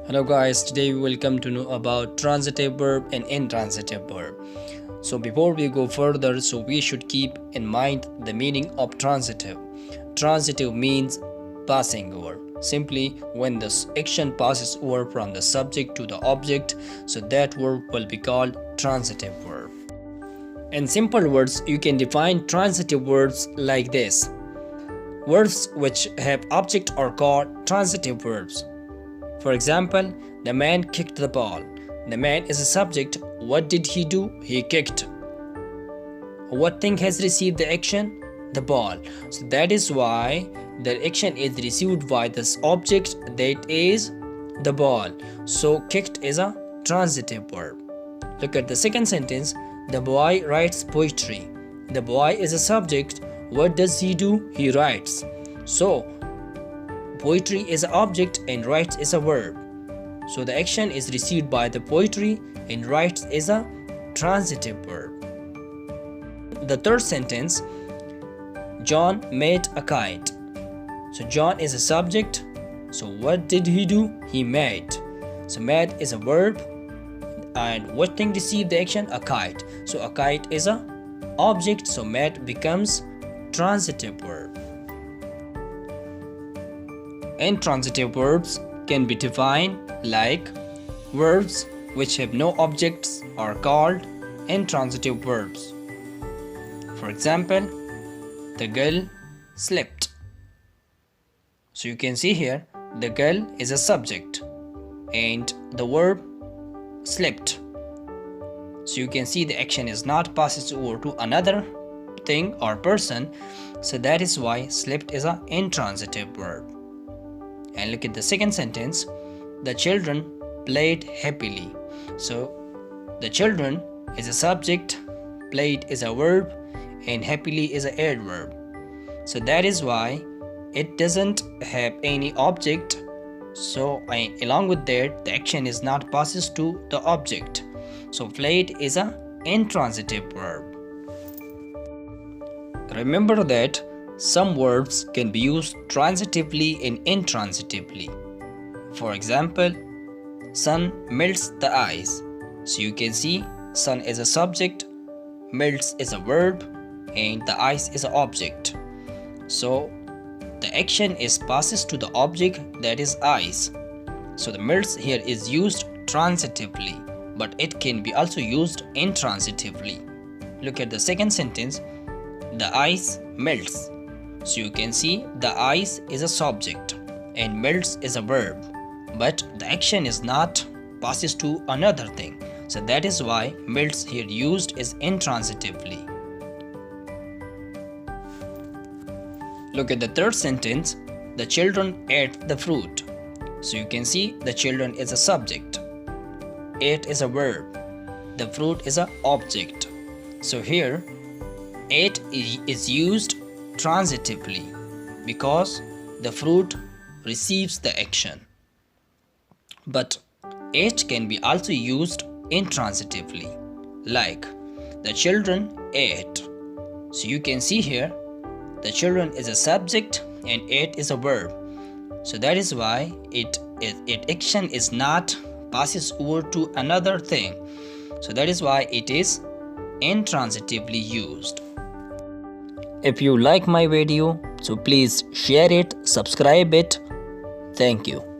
Hello guys, today we will come to know about transitive verb and intransitive verb. So before we go further, we should keep in mind the meaning of transitive. Transitive means passing over. Simply when the action passes over from the subject to the object, so that verb will be called transitive verb. In simple words, you can define transitive verbs like this. Verbs which have object are called transitive verbs. For example, the man kicked the ball. The man is a subject. What did he do? He kicked. What thing has received the action? The ball. So that is why the action is received by this object, that is the ball. So kicked is a transitive verb. Look at the second sentence. The boy writes poetry. The boy is a subject. What does he do? He writes. So poetry is an object and writes is a verb. So the action is received by the poetry and writes is a transitive verb. The third sentence, John made a kite. So John is a subject. So what did he do? He made. So made is a verb. And what thing received the action? A kite. So a kite is a object. So made becomes transitive verb. Intransitive verbs can be defined like verbs which have no objects are called intransitive verbs. For example, the girl slept. So you can see here the girl is a subject and the verb slept. So you can see the action is not passes over to another thing or person. So that is why slept is an intransitive verb. And look at the second sentence, the children played happily. So the children is a subject, played is a verb, and happily is an adverb. So that is why it doesn't have any object. So along with that, the action is not passes to the object. So played is an intransitive verb. Remember that some verbs can be used transitively and intransitively. For example, sun melts the ice. So you can see sun is a subject, melts is a verb, and the ice is an object. So the action is passes to the object, that is ice. So the melts here is used transitively, but it can be also used intransitively. Look at the second sentence, the ice melts. So you can see the ice is a subject and melts is a verb, but the action is not passes to another thing. So that is why melts here used is intransitively. Look at the third sentence, the children ate the fruit. So you can see the children is a subject, ate is a verb, the fruit is an object. So here ate is used transitively because the fruit receives the action, but ate can be also used intransitively, like the children ate. So you can see here the children is a subject and ate is a verb. So that is why it action is not passes over to another thing. So that is why it is intransitively used. If you like my video, so please share it, subscribe it. Thank you.